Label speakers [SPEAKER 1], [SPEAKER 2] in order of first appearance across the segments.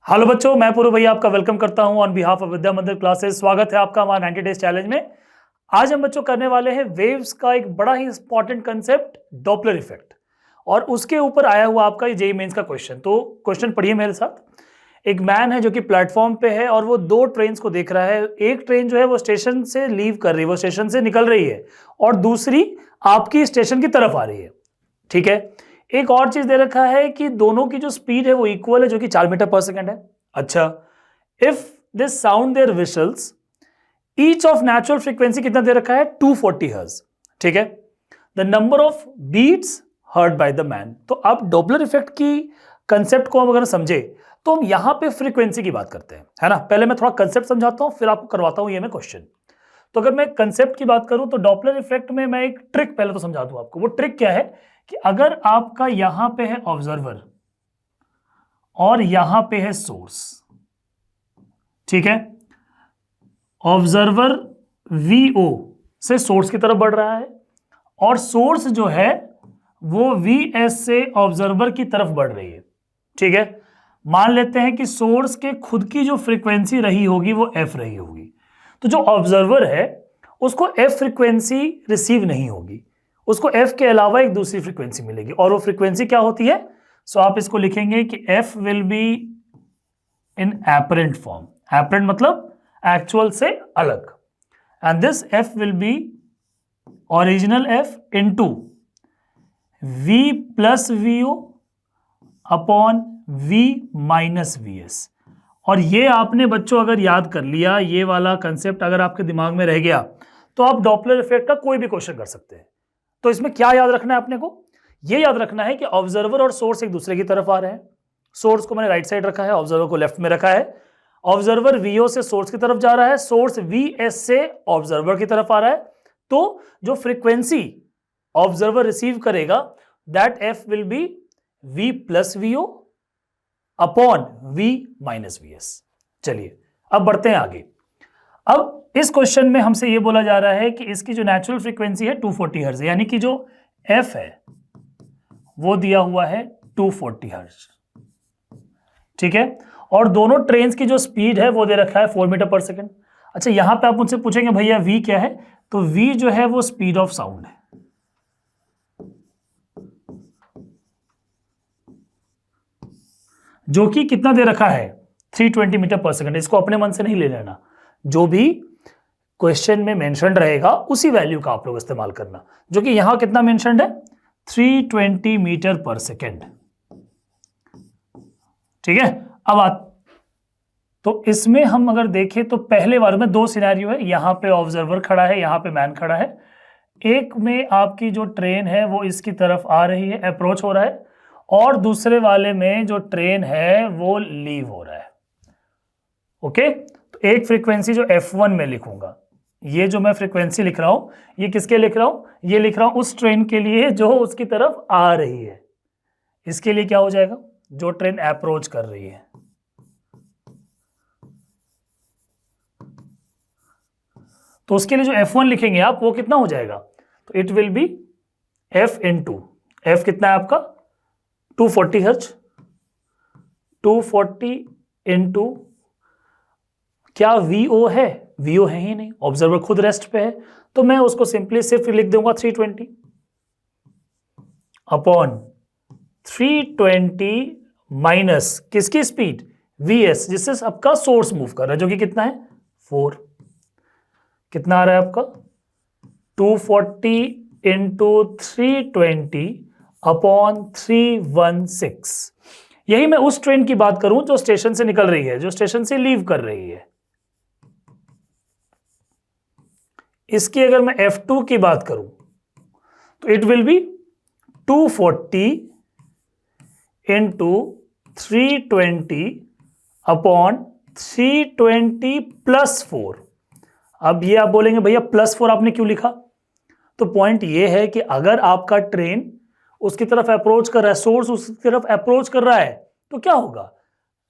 [SPEAKER 1] Hello बच्चों, मैं पूर्व भैया आपका वेलकम करता हूं ऑन बिहाफ ऑफ विद्या मंदिर क्लासेस। स्वागत है आपका हमारा 90 डेज चैलेंज में। आज हम बच्चों करने वाले हैं वेव्स का एक बड़ा ही इंपॉर्टेंट कंसेप्ट, डॉपलर इफेक्ट, और उसके ऊपर आया हुआ आपका ये जेईई मेंस का क्वेश्चन। तो क्वेश्चन पढ़िए मेरे साथ। एक मैन है जो कि प्लेटफॉर्म पे है और वो दो ट्रेन को देख रहा है। एक ट्रेन जो है वो स्टेशन से लीव कर रही है, वो स्टेशन से निकल रही है, और दूसरी आपकी स्टेशन की तरफ आ रही है। ठीक है। एक और चीज दे रखा है कि दोनों की जो स्पीड है वो इक्वल है, जो कि 4 मीटर पर सेकंड है। अच्छा, if this sound there whistles, each of natural frequency कितना दे रखा है? 240 हर्ट्ज। ठीक है। The number of beats heard by the man. तो अब डॉपलर इफेक्ट की कंसेप्ट को हम अगर समझे तो हम यहां पे फ्रीक्वेंसी की बात करते हैं, है ना। पहले मैं थोड़ा कंसेप्ट समझाता हूं, फिर आपको करवाता हूं ये मैं क्वेश्चन। तो अगर मैं कंसेप्ट की बात करूं तो डॉपलर इफेक्ट में मैं एक ट्रिक पहले तो समझा दूं आपको। वो ट्रिक क्या है कि अगर आपका यहां पे है ऑब्जर्वर और यहां पे है सोर्स, ठीक है, ऑब्जर्वर वीओ से सोर्स की तरफ बढ़ रहा है और सोर्स जो है वो वीएस से ऑब्जर्वर की तरफ बढ़ रही है। ठीक है। मान लेते हैं कि सोर्स के खुद की जो फ्रीक्वेंसी रही होगी वो एफ रही होगी, तो जो ऑब्जर्वर है उसको एफ फ्रीक्वेंसी रिसीव नहीं होगी, उसको एफ के अलावा एक दूसरी फ्रीक्वेंसी मिलेगी। और वो फ्रीक्वेंसी क्या होती है? सो आप इसको लिखेंगे कि F will be in apparent form. Apparent मतलब एक्चुअल से अलग। And this F will be original F into V plus V O upon V minus V S. और ये आपने बच्चों अगर याद कर लिया, ये वाला कंसेप्ट अगर आपके दिमाग में रह गया, तो आप डॉपलर इफेक्ट का कोई भी क्वेश्चन कर सकते हैं। तो इसमें क्या याद रखना है अपने को? ये याद रखना है कि ऑब्जर्वर और सोर्स एक दूसरे की तरफ आ रहे हैं। सोर्स को मैंने राइट साइड रखा है, ऑब्जर्वर को लेफ्ट में रखा है। ऑब्जर्वर वीओ से सोर्स की तरफ जा रहा है, सोर्स वीएस से ऑब्जर्वर की तरफ आ रहा है। तो जो फ्रीक्वेंसी ऑब्जर्वर रिसीव करेगा that F will be V plus V O upon V minus V S. चलिए अब बढ़ते हैं आगे। अब इस क्वेश्चन में हमसे यह बोला जा रहा है कि इसकी जो नेचुरल फ्रीक्वेंसी है 240 हर्ट्ज, यानी कि जो एफ है वो दिया हुआ है 240 हर्ट्ज। ठीक है। और दोनों ट्रेन की जो स्पीड है वो दे रखा है 4 मीटर पर सेकंड। अच्छा, यहां पे आप मुझसे पूछेंगे भैया वी क्या है? तो वी जो है वो स्पीड ऑफ साउंड है, जो कि कितना दे रखा है? 320 मीटर पर सेकंड। इसको अपने मन से नहीं ले लेना, जो भी क्वेश्चन में मेंशन्ड रहेगा उसी वैल्यू का आप लोग इस्तेमाल करना, जो कि यहां कितना मेंशन्ड है? 320 मीटर पर सेकंड। ठीक है। अब तो इसमें हम अगर देखें तो पहले बार में दो सिनेरियो है, यहां पे ऑब्जर्वर खड़ा है, यहां पे मैन खड़ा है। एक में आपकी जो ट्रेन है वो इसकी तरफ आ रही है, अप्रोच हो रहा है, और दूसरे वाले में जो ट्रेन है वो लीव हो रहा है। ओके। तो एक फ्रीक्वेंसी जो F1 में लिखूंगा, ये जो मैं फ्रीक्वेंसी लिख रहा हूं ये किसके लिख रहा हूं? ये लिख रहा हूं उस ट्रेन के लिए जो उसकी तरफ आ रही है। इसके लिए क्या हो जाएगा? जो ट्रेन अप्रोच कर रही है। तो उसके लिए जो F1 लिखेंगे आप, वो कितना हो जाएगा? तो it will B F into F कितना है आपका? 240 हर्ट्ज। 240 इंटू क्या VO है? VO है ही नहीं, ऑब्जर्वर खुद रेस्ट पे है, तो मैं उसको सिंपली सिर्फ लिख दूंगा 320 अपॉन 320 माइनस किसकी स्पीड? VS, जिससे सबका सोर्स मूव कर रहा है, जो कि कितना है? 4। कितना आ रहा है आपका? 240 इंटू 320 अपॉन 316। यही मैं उस ट्रेन की बात करूं जो स्टेशन से निकल रही है, जो स्टेशन से लीव कर रही है। इसकी अगर मैं F2 की बात करूं तो it will B 240 into 320 upon 320 plus 4। अब ये आप बोलेंगे भैया +4 आपने क्यों लिखा? तो पॉइंट ये है कि अगर आपका ट्रेन उसकी तरफ अप्रोच कर रहा है, सोर्स उसकी तरफ अप्रोच कर रहा है, तो क्या होगा?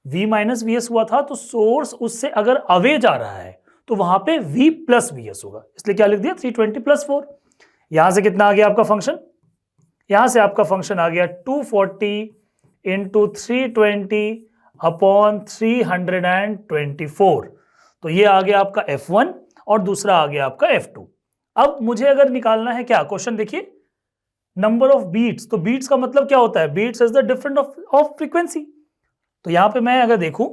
[SPEAKER 1] V माइनस वी एस हुआ था, तो सोर्स उससे अगर अवे जा रहा है तो वहां पे V प्लस वी एस होगा। इसलिए क्या लिख दिया? 320 प्लस 4। यहां से कितना आ गया आपका फंक्शन? यहां से आपका फंक्शन आ गया 240 इंटू 320 अपॉन 324। तो ये आ गया आपका F1 और दूसरा आ गया आपका F2। अब मुझे अगर निकालना है क्या, क्वेश्चन देखिए, नंबर ऑफ बीट्स। तो बीट्स का मतलब क्या होता है, beats is the difference of frequency. तो यहां पे मैं अगर देखूं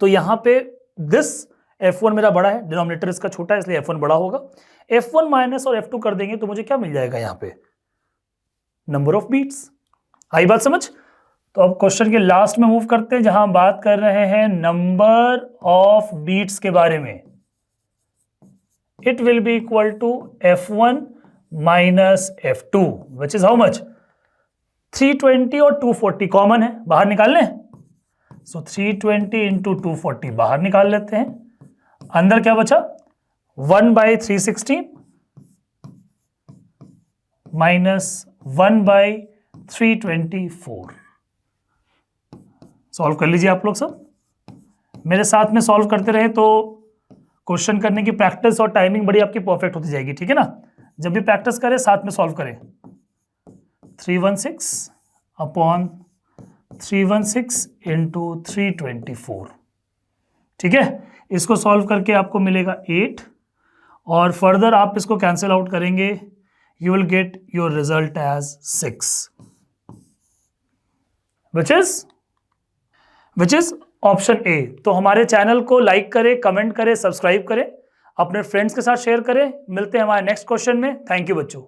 [SPEAKER 1] तो यहां पे दिस F1 मेरा बड़ा है, डिनोमिनेटर इसका छोटा है, इसलिए F1 बड़ा होगा। F1 माइनस और F2 कर देंगे तो मुझे क्या मिल जाएगा, यहां पे नंबर ऑफ बीट्स। आई बात समझ? तो अब क्वेश्चन के लास्ट में मूव करते हैं, जहां हम बात कर रहे हैं नंबर ऑफ बीट्स के बारे में। It will be equal to F1 माइनस F2 which is how much, 320 और 240 कॉमन है, बाहर निकाल लें। सो 320 इंटू 240 बाहर निकाल लेते हैं। अंदर क्या बचा, 1/360 माइनस 1/324। सॉल्व कर लीजिए आप लोग सब, मेरे साथ में सॉल्व करते रहे तो क्वेश्चन करने की प्रैक्टिस और टाइमिंग बड़ी आपकी परफेक्ट होती जाएगी, ठीक है ना। जब भी प्रैक्टिस करें साथ में सॉल्व करें। 316 अपॉन 316 इंटू 324, ठीक है। इसको सॉल्व करके आपको मिलेगा 8 और फर्दर आप इसको कैंसिल आउट करेंगे, you will get your result as 6 which is option A. तो हमारे चैनल को लाइक करें, कमेंट करें, सब्सक्राइब करें, अपने फ्रेंड्स के साथ शेयर करें। मिलते हैं हमारे नेक्स्ट क्वेश्चन में। थैंक यू बच्चों।